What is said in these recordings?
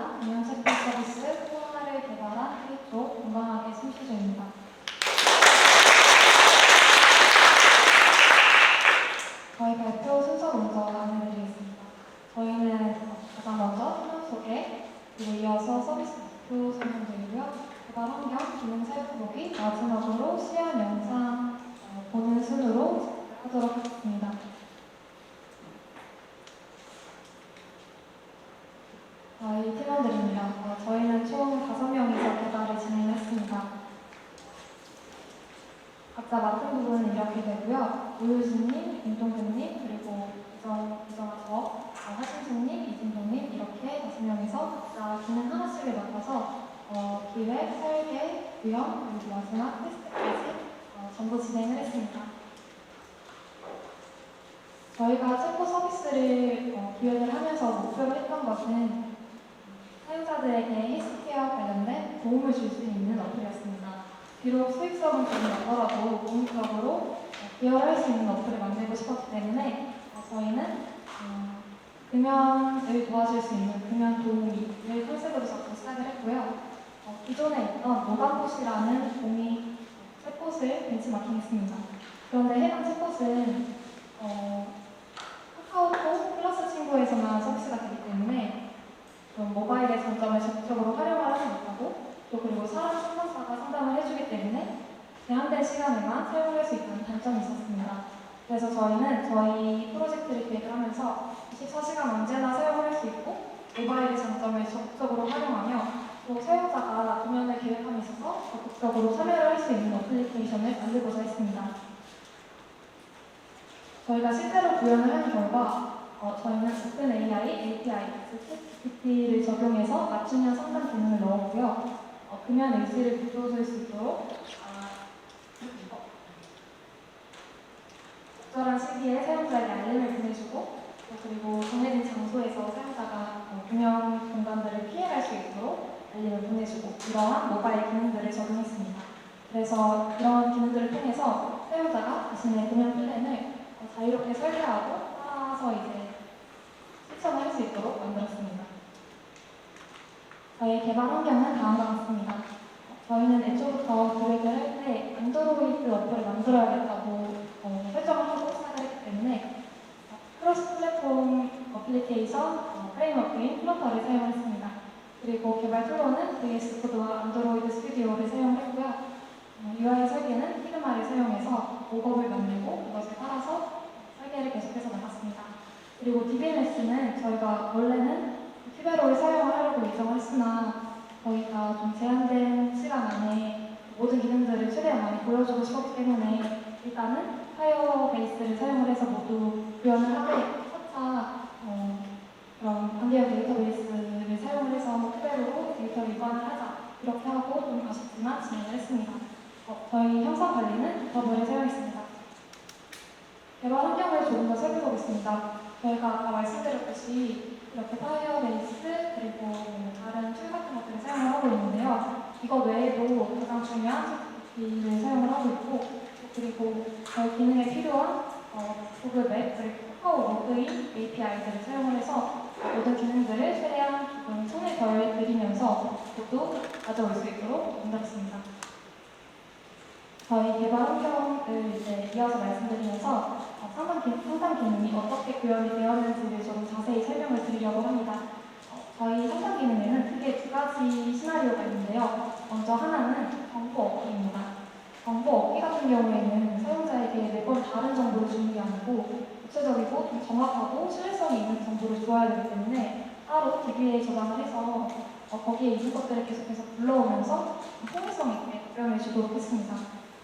하나 금연 체크 서비스 또 하나를 개발한 K쪽 건강하게 숨쉬죠입니다. 저희 발표 순서 먼저 안내드리겠습니다. 저희는 가장 먼저 설명 소개, 그리고 이어서 서비스 발표 설명드리고요. 개발 환경, 기능 살펴보기, 마지막으로 시연 영상 보는 순으로 하도록 하겠습니다. 저희 팀원들입니다. 저희는 총 5명이서 개발을 진행했습니다. 각자 맡은 부분은 이렇게 되고요. 오유진님, 윤동근님, 그리고 이정아 하신수님, 이진동님 이렇게 5명이서 각자 기능 하나씩을 맡아서 기획, 설계, 구형, 그리고 마지막 테스트까지 전부 진행을 했습니다. 저희가 챗봇 서비스를 기획을 하면서 목표로 했던 것은 사용자들에게 헬스케어 관련된 도움을 줄 수 있는 어플이었습니다. 비록 수익성은 조금 낮더라도 공익적으로 기여를 할 수 있는 어플을 만들고 싶었기 때문에 저희는 금연을 도와줄 수 있는 금연 도우미를 컨셉으로 잡고 시작을 했고요. 기존에 있던 노감봇이라는 도우미 챗봇을 벤치마킹했습니다. 그런데 해당 챗봇은 카카오톡 플러스 친구에서만 서비스가 되기 때문에 모바일의 장점을 적극적으로 활용을 하지 못하고 또 그리고 사람 상담사가 상담을 해주기 때문에 제한된 시간에만 사용할 수 있다는 단점이 있었습니다. 그래서 저희는 저희 프로젝트를 기획을 하면서 24시간 언제나 사용을 할 수 있고 모바일의 장점을 적극적으로 활용하며 또 사용자가 도면을 계획함에 있어서 적극적으로 참여를 할 수 있는 어플리케이션을 만들고자 했습니다. 저희가 실제로 구현을 한 결과 저희는 오픈AI, API, ChatGPT를 적용해서 맞춤형 상담 기능을 넣었고요. 금연 의지를 북돋을 수 있도록 적절한 시기에 사용자에게 알림을 보내주고 그리고 정해진 장소에서 사용자가 금연 공간들을 피해갈 수 있도록 알림을 보내주고 이러한 모바일 기능들을 적용했습니다. 그래서 이런 기능들을 통해서 사용자가 자신의 금연 플랜을 자유롭게 설계하고 따라서 이제 실천을 할 수 있도록 만들었습니다. 저희 개발 환경은 다음과 같습니다. 저희는 애초부터 기획을 할 때 안드로이드 어플을 만들어야겠다고 설정을 하고 시작을 했기 때문에 크로스 플랫폼 어플리케이션 프레임워크인 플러터를 사용했습니다. 그리고 개발 툴로는 VS 코드와 안드로이드 스튜디오를 사용했고요. UI 설계는 피그마를 사용해서 모법을 만들고 이것을 따라서 설계를 계속해서 나갔습니다. 그리고 DBMS는 저희가 원래는 큐베로를 사용을 하려고 예정을 했으나 저희가 좀 제한된 시간 안에 모든 기능들을 최대한 많이 보여주고 싶었기 때문에 일단은 파이어베이스를 사용을 해서 모두 구현을 하되 차차 그런 관계형 데이터베이스를 사용을 해서 큐베로로 데이터를 이관을 하자 이렇게 하고 좀 아쉽지만 진행을 했습니다. 저희 형상 관리는 더블을 사용했습니다. 개발 환경을 조금 더 살펴보겠습니다. 저희가 아까 말씀드렸듯이 이렇게 파이어베이스 그리고 다른 툴 같은 것들을 사용을 하고 있는데요. 이거 외에도 가장 중요한 GPT를 사용을 하고 있고 그리고 저희 기능에 필요한 구글 맵 그리고 카카오 로그인 API들을 사용을 해서 모든 기능들을 최대한 손에 덜 들이면서 모두 가져올 수 있도록 만들었습니다. 저희 개발 환경을 이제 이어서 말씀드리면서 상담 기능이 어떻게 구현이 되었는지를 좀 자세히 설명을 드리려고 합니다. 저희 상담 기능에는 크게 두 가지 시나리오가 있는데요. 먼저 하나는 정보 얻기입니다. 정보 얻기 같은 경우에는 사용자에게 매번 다른 정보를 주는 게 아니고 구체적이고 좀 정확하고 신뢰성이 있는 정보를 주어야 되기 때문에 따로 DB에 저장을 해서 거기에 있는 것들을 계속해서 불러오면서 통일성 있게 답변을 주도록 했습니다.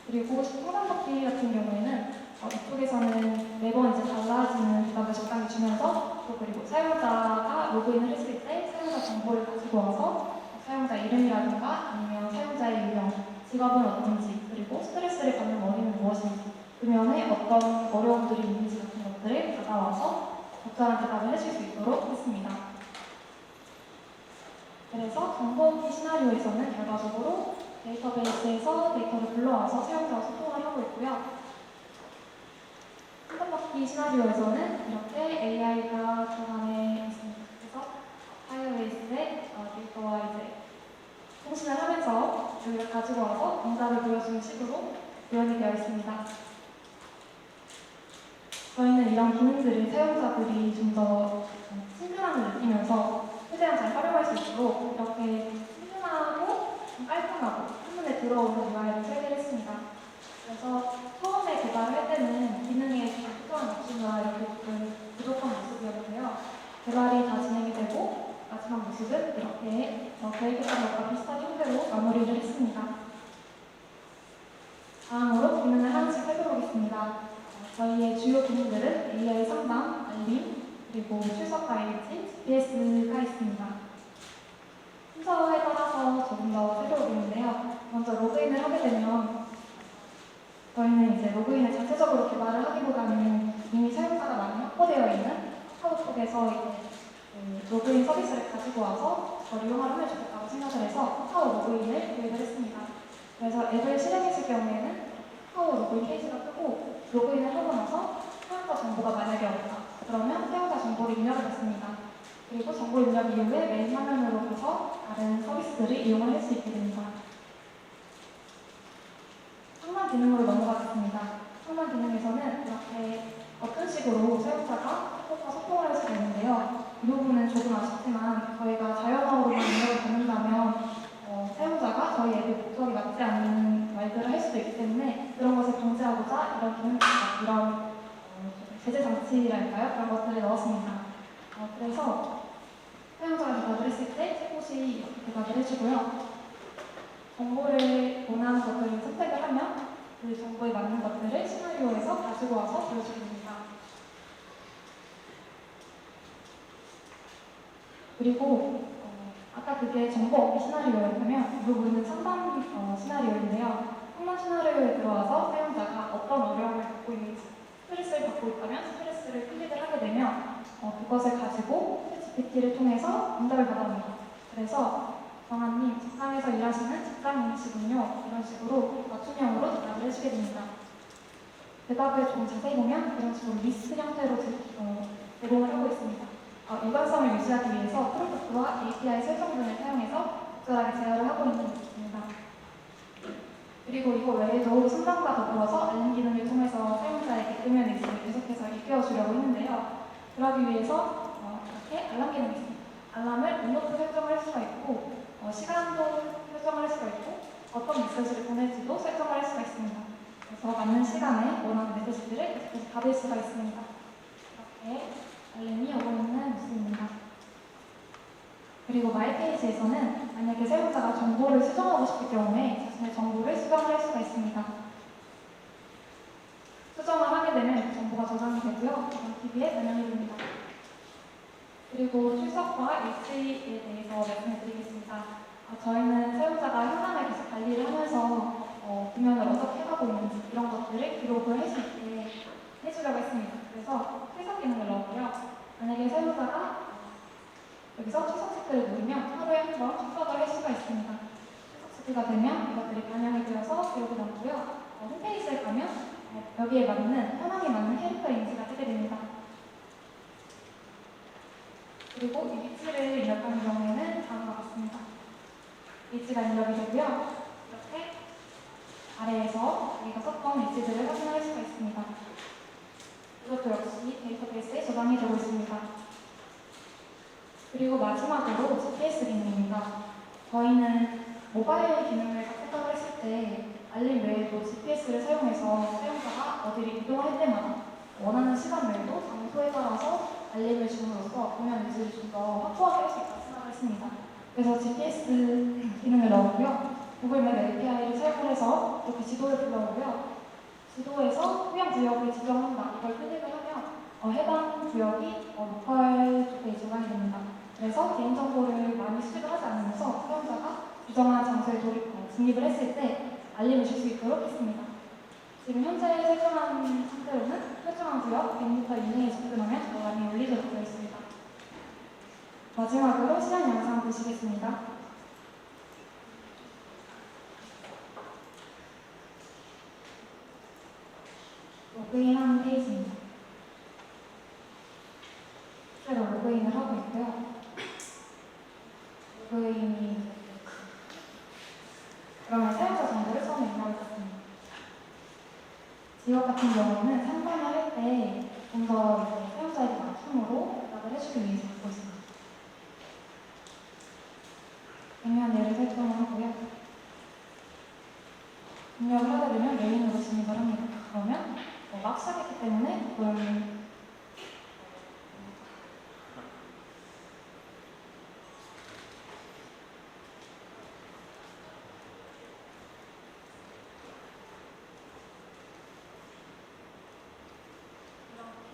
그리고 상담받기 같은 경우에는 이쪽에서는 매번 이제 달라지는 대답을 적당히 주면서 또 그리고 사용자가 로그인을 했을 때 사용자 정보를 가지고 와서 사용자 이름이라든가 아니면 사용자의 유형, 직업은 어떤지 그리고 스트레스를 받는 원인은 무엇인지 금연에 어떤 어려움들이 있는지 같은 것들을 받아와서 적절한 대답을 해줄 수 있도록 했습니다. 그래서 정보 얻기 시나리오에서는 결과적으로 데이터베이스에서 데이터를 불러와서 사용자와 소통을 하고 있고요. 상담받기 시나리오에서는 이렇게 AI가 중간에 있습니다. 그래서 파이어베이스에 보여주는 식으로 구현이 되어 있습니다. 저희는 이런 기능들을 사용자들이 좀 더 친근함을 느끼면서 최대한 잘 활용할 수 있도록 이렇게 친근하고 깔끔하고 한눈에 들어오는 UI를 설계를 했습니다. 그래서 처음에 개발을 할 때는 기능에 부족한 욕심과 이렇게 조금 부족한 모습이었는데요. 개발이 다 진행이 되고 마지막 모습은 이렇게 계획했던 것과 비슷한 형태로 마무리를 했습니다. 다음으로 기능을 하나씩 살펴보겠습니다. 저희의 주요 기능들은 AI 상담, 알림, 그리고 출석 가이드, GPS가 있습니다. 순서에 따라서 조금 더 살펴보겠는데요. 먼저 로그인을 하게 되면 저희는 이제 로그인을 자체적으로 개발을 하기보다는 이미 사용자가 많이 확보되어 있는 카카오톡에서 이제 로그인 서비스를 가지고 와서 그걸 이용하면 좋겠다고 생각을 해서 카카오 로그인을 구입을 했습니다. 그래서 앱을 실행했을 경우에는 카카오 로그인 페이지가 뜨고 로그인을 하고 나서 사용자 정보가 만약에 없다. 그러면 사용자 정보를 입력을 했습니다. 그리고 정보 입력 이후에 메인 화면으로 가서 다른 서비스를 이용을 할 수 있게 됩니다. 상담 기능으로 넘어가겠습니다. 상담 기능에서는 이렇게 어떤 식으로 사용자가 챗봇과 소통을 할 수가 있는데요. 이 부분은 조금 아쉽지만 저희가 자연어로만 입력을 받는다면 사용자가 저희 앱의 목적에 맞지 않는 말들을 할 수도 있기 때문에 그런 것을 방지하고자 이런 기능, 이런 제재 장치랄까요? 그런 것들을 넣었습니다. 그래서 사용자가 대답을 했을 때 챗봇이 이렇게 대답을 해주고요. 정보를 원하는 것들을 선택을 하면 그 정보에 맞는 것들을 시나리오에서 가지고 와서 보여주게 됩니다. 그리고 아까 그게 정보 얻기 시나리오였다면 이 부분은 상담 시나리오인데요. 상담 시나리오에 들어와서 사용자가 어떤 어려움을 겪고 있는지 스트레스를 받고 있다면 스트레스를 클릭을 하게 되면 그것을 가지고 GPT를 통해서 응답을 받아옵니다. 그래서 정한님, 직장에서 일하시는 직장인이시군요. 이런 식으로 맞춤형으로 대답을 해주게 됩니다. 대답을 좀 자세히 보면 이런 식으로 리스트 형태로 제공을 하고 있습니다. 일관성을 유지하기 위해서 프로젝트와 API 설정 등을 사용해서 적절하게 제어를 하고 있는 모습입니다. 그리고 이거 외에도 상담과 더불어서 알림 기능을 통해서 사용자에게 금연 의지를 계속해서 일깨워주려고 했는데요. 그러기 위해서 이렇게 알람 기능이 있습니다. 알람을 온오프 설정을 할 수가 있고 시간도 설정을 할 수가 있고 어떤 메시지를 보낼지도 설정을 할 수가 있습니다. 그래서 맞는 시간에 원하는 메시지들을 계속해서 받을 수가 있습니다. 이렇게 알림이 오고 있는 모습입니다. 그리고 마이페이지에서는 만약에 사용자가 정보를 수정하고 싶을 경우에 자신의 정보를 수정을 할 수가 있습니다. 수정을 하게 되면 정보가 저장이 되고요. TV에 반영이 됩니다. 그리고 출석과 일지에 대해서 말씀을 드리겠습니다. 저희는 사용자가 현황을 계속 관리를 하면서 금연을 어떻게 해가고 있는지 이런 것들을 기록을 할 수 있게 해주려고 했습니다. 그래서 출석 기능을 넣었고요. 만약에 사용자가 여기서 출석 체크를 누르면 하루에 한 번 출석을 할 수가 있습니다. 출석 체크가 되면 이것들이 반영이 되어서 기록이 남고요. 홈페이지에 가면 여기에 맞는 현황에 맞는 캐릭터 이미지가 뜨게 됩니다. 그리고 이 위치를 입력하는 경우에는 다음과 같습니다. 위치가 입력이 되고요. 이렇게 아래에서 우리가 썼던 위치들을 확인할 수가 있습니다. 이것도 역시 데이터베이스에 저장이 되고 있습니다. 그리고 마지막으로 GPS 기능입니다. 저희는 모바일 기능을 선택을 했을 때 알림 외에도 GPS를 사용해서 사용자가 어디를 이동할 때마다 원하는 시간 외에도 장소에 따라서 알림을 줌으로써 금연 의지를 좀 더 확보하게 할 수 있다고 생각을 했습니다. 그래서 GPS 기능을 넣었고요. 구글맵 API를 사용을 해서 이렇게 지도를 불러오고요. 지도에서 후형 구역을 지정한다. 이걸 클릭을 하면 해당 구역이 로컬 쪽에 저장이 됩니다. 그래서 개인정보를 많이 수집을 하지 않으면서 사용자가 규정한 장소에 진입을 했을 때 알림을 줄 수 있도록 했습니다. 지금 현재 설정한 상태로는 설정한 구역 100m 이내에 접근하면 알람이 울리도록 되어 있습니다. 마지막으로 시연 영상 보시겠습니다. 로그인하는 페이지입니다. 실제로 로그인을 하고 있고요. 로그인이 그러면 사용자 정보를 처음에 입력을 했습니다. 같은 경우는 상담을 할 때 좀 더 이제 사용자에게 맞춤으로 대답을 해주기 위해서 갖고 있습니다. 백면례를 설정을 하고요. 입력을 하게 되면 메인으로 진입을 합니다. 그러면 막 시작했기 때문에 그걸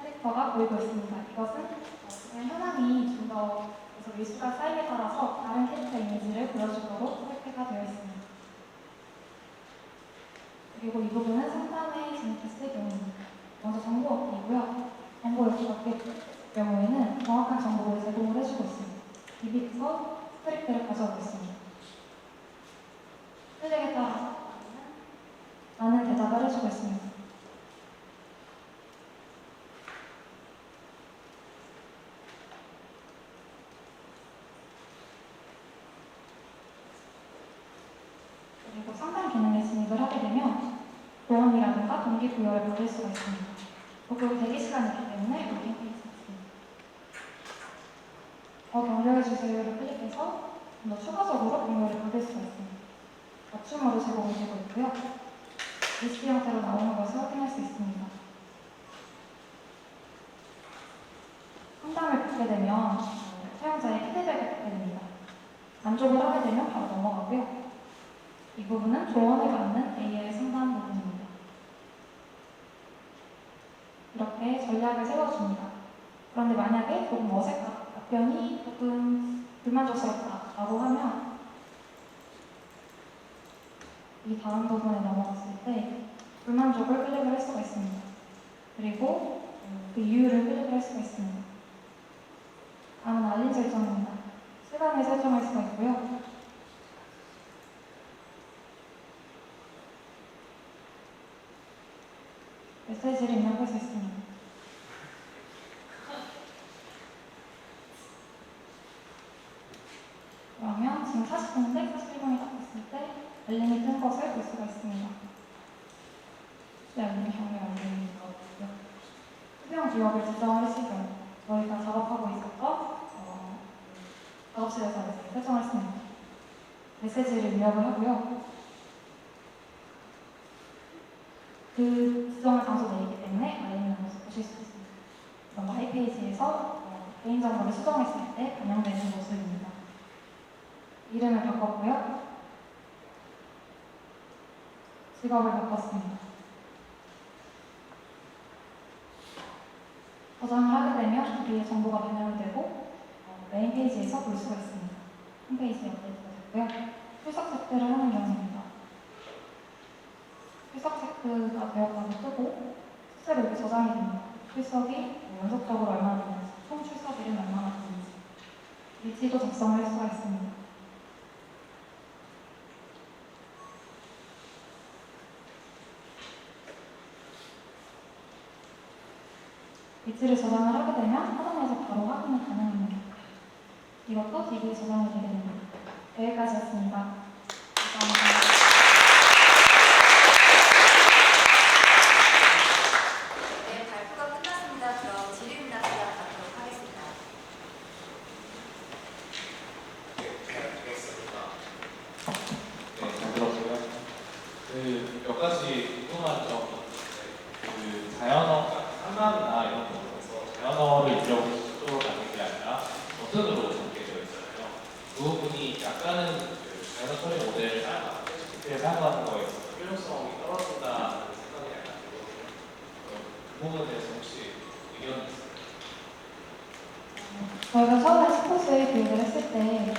캐릭터가 보이고 있습니다. 이것은 지금 현황이 좀 더 밀수가 쌓임에 따라서 다른 캐릭터 이미지를 보여주도록 설계가 되어 있습니다. 그리고 이 부분은 상단에 진입했을 경우입니다. 먼저 정보 얻기이고요. 정보 얻기 경우에는 정확한 정보를 제공을 해주고 있습니다. DB부터 스크립트를 가져오고 있습니다. 클릭에 따라서 많은 대답을 해주고 있습니다. 그리고 상담 기능에 진입을 하게 되면 보험이라든가 동기부여를 받을 수가 있습니다. 그리고 대기 시간이 있기 때문에 로딩 페이지가 있습니다. 더 격려해주세요를 클릭해서 좀 더 추가적으로 격려를 받을 수가 있습니다. 맞춤으로 제공이 되고 있고요. 리스트 형태로 나오는 것을 확인할 수 있습니다. 상담을 받게 되면 사용자의 피드백을 받게 됩니다. 만족을 하게 되면 바로 넘어가고요. 이 부분은 조언을 받는 AI 상담 부분입니다. 이렇게 전략을 세워줍니다. 그런데 만약에 조금 어색하다, 답변이 조금 불만족스럽다라고 하면 이 다음 부분에 넘어갔을 때 불만족을 클릭을 할 수가 있습니다. 그리고 그 이유를 클릭을 할 수가 있습니다. 다음은 알림 설정입니다. 시간을 설정할 수가 있고요. 메시지를 입력할 수 있습니다. 그러면 지금 40분인데 41분이 딱 됐을 때 알림이 뜬 것을 볼 수가 있습니다. 알림 경로 알림이 있거든요. 투명 구역을 지정을 했을 경우 저희가 작업하고 있었던 작업실에서 이렇게 설정했습니다. 메시지를 입력을 하고요. 그 지정한 장소 내이기 때문에 알림이 나는 것을 보실 수 있습니다. 그럼 마이 페이지에서 개인정보를 수정했을 때 반영되는 모습입니다. 이름을 바꿨고요. 직업을 바꿨습니다. 저장을 하게 되면 우리의 정보가 반영이 되고 메인 페이지에서 볼 수가 있습니다. 홈페이지에 업데이트가 됐고요. 출석 체크를 하는 경우입니다. 출석 체크가 되었다고 뜨고 실제로 이렇게 저장이 됩니다. 출석이 연속적으로 얼마나 되는지, 총 출석일은 얼마나 되는지 일지도 작성을 할 수가 있습니다. 일지를 저장을 하게 되면 하단에서 바로 확인이 가능합니다. 이것도 DB에 저장이 되게 됩니다. 여기까지였습니다. 감사합니다. 네, 발표가 끝났습니다. 그럼 질의응답 시작하도록 하겠습니다. 네, 잘 들었고요. 몇 가지 궁금한 점이 있는데, 자연어, 상담이나 이런 부분에서 자연어를 입력을 수동으로 가는 게 아니라 버튼으로 전개되어 있잖아요. 그 부분이 약간은 자연어 처리 모델을 사용하는 거에 있어서 효율성이 떨어진다는 생각이 약간 들거든요. 그 부분에 대해서 혹시 의견이 있어요? 저희가 처음에 스포츠에 교육을 했을 때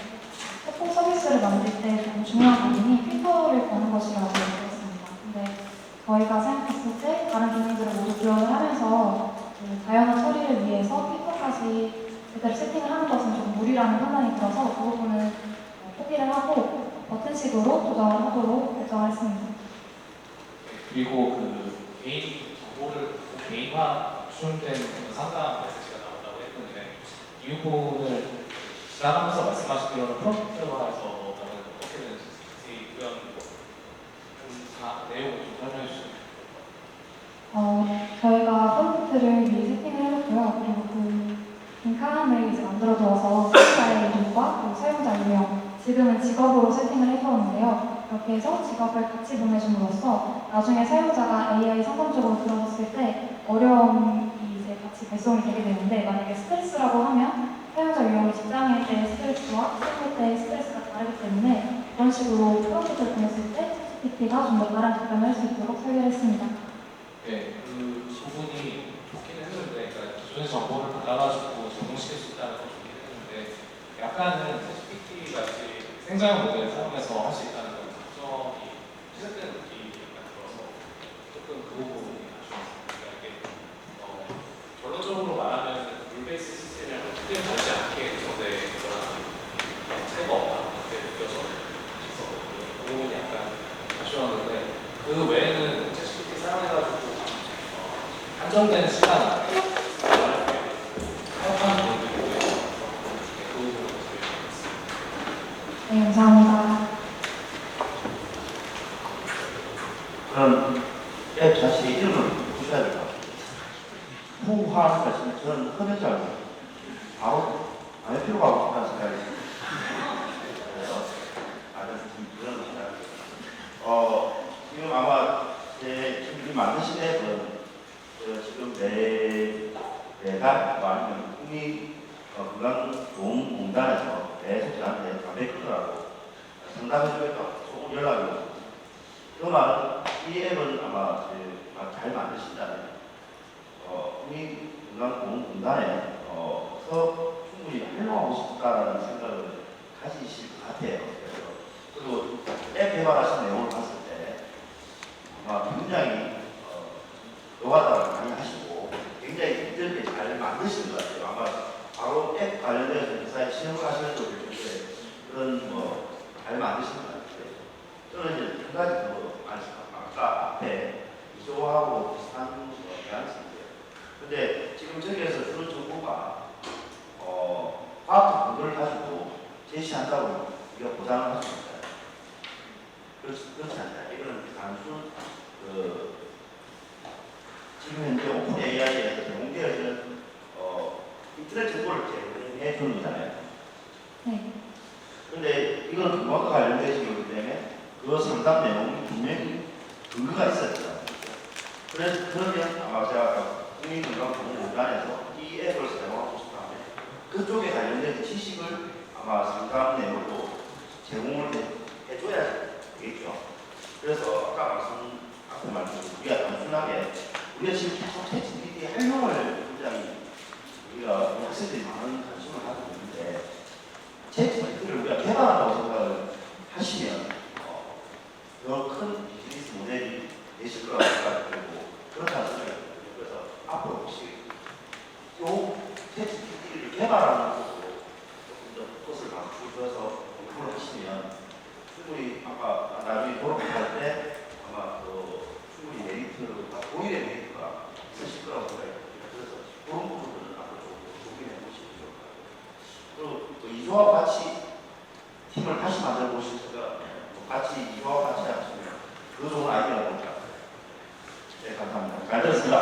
스포 서비스를 만들 때 너무 중요한 부분이 필터를 거는 것이라고 얘기했습니다. 근데 저희가 생각했을 때 다른 기능들을 모두 구현을 하면서 그 자연어 처리를 위해서 필터까지 제대로 세팅을 하는 것은 좀 무리라는 판단이 들어서 그 부분은 포기를 하고 버튼식으로 조정을 하도록 결정했습니다. 그리고 그 개인 정보를 개인화 맞춤된 상담 메시지가 나온다고 했는데 이 부분을 지나가면서 말씀하시기로는 프롬프트화해서 나는 어떻게 되는지 자세히 의견 다 내용을 좀 설명해 주시면 지금은 직업으로 세팅을 해보았는데요. 이렇게 해서 직업을 같이 보내줌으로써 나중에 사용자가 AI 상담적으로 들어갔을 때 어려움이 이제 같이 발송이 되게 되는데, 만약에 스트레스라고 하면 사용자 유형이 직장일 때의 스트레스와 실무 때의 스트레스가 다르기 때문에 이런 식으로 프롬프트를 보냈을 때 ChatGPT가 좀 더 다른 답변을 할 수 있도록 설계를 했습니다. 네, 그 부분이 좋긴 했는데, 그러니까 기존의 정보를 받아가지고 적용시킬 수 있다는 건 좋긴 했는데, 약간은 GPT 같이 생성형 모델을 사용해서 할 수 있다는 건 장점이 희석되는 느낌이 들어서 조금 그 부분이 아쉬웠습니다. 그러니까 이게 결론적으로 말하면 룰 베이스 시스템이랑 크게 다르지 않게 저의 그런 차이가 없다 이렇게 느껴서 그 부분이 약간 아쉬웠는데, 그 외에는 ChatGPT 사용해가지고 한정된 시간 안에 사용하는 분들이 있어서 그 부분을 네, 감사합니다. 그럼 앱 자체 이름을 보셔야 될까? 후화는 말씀 저는 흡연자고 바로 안 할 필요가 없다는 생각이 듭니다. 아주 그런 생각. 지금 아마 지금 만드신 앱은 지금 매달 아니면 국민건강보험공단에서 계속 저한테 담배 끊으라고 상담해주겠다 조금 연락이 오고, 그 말은 이 앱은 아마 잘 만드신다면 국민건강보험공단에서 충분히 활용하고 싶다라는 생각을 가지실 것 같아요. 그리고 앱 개발하신 내용을 봤을 때 아마 굉장히 노가다를 많이 하시고 굉장히 힘들게 잘 만드신 것 같아요. 아마 바로 앱 관련돼서 회사에 시험을 하시는 것도 있는데 그런 잘 만드신 것 같아요. 저는 이제 한 가지 더 아까 앞에 이조하고 비슷한 뉘앙스인데요. 근데 지금 저기에서 주는 정보가 과학적 근거를 가지고 제시한다고 우리가 보장을 할 수 있어요. 그렇지 않나요? 이거는 단순 지금 현재 오픈 AI에서 제공되어지는 인터넷 정보를 제공해 주는 거잖아요. 네. 근데 이건 그것과 관련되시기 때문에 그 상담 내용이 분명히 근거가 있었죠. 그래서 그러면 아마 제가 국민건강보험공단에서 이 앱을 사용하고 싶다면 그쪽에 관련된 지식을 아마 상담 내용으로 제공을 해줘야 되겠죠. 그래서 앞에 말씀 우리가 단순하게 우리가 지금 계속 챗GPT 활용을 굉장히 우리가 학생들이 많은 관심을 가지고 있는데 챗GPT를 우리가 개발한다고 생각을 하시면 더 큰 비즈니스 모델이 되실 거라고 생각되고 그렇다는 생각이 듭니다. 그래서 앞으로 혹시 이 챗GPT를 개발하는 쪽으로 조금 더 것을 맞추셔서 공부를 하시면 충분히 아까 나중에 졸업할 때 아마 충분히 메리트가 오히려 메리트가 있으실 거라고 생각합니다. 그래서 그런 부분들은 앞으로 좀 고민해 보시면 좋을 것 같아요. 그리고 이조와 같이 팀을 다시 만들어 보시다가 같이 이조와 같이 하시면 그 좋은 아이디어가 나올 것 같아요. 네, 감사합니다. 잘 들었습니다.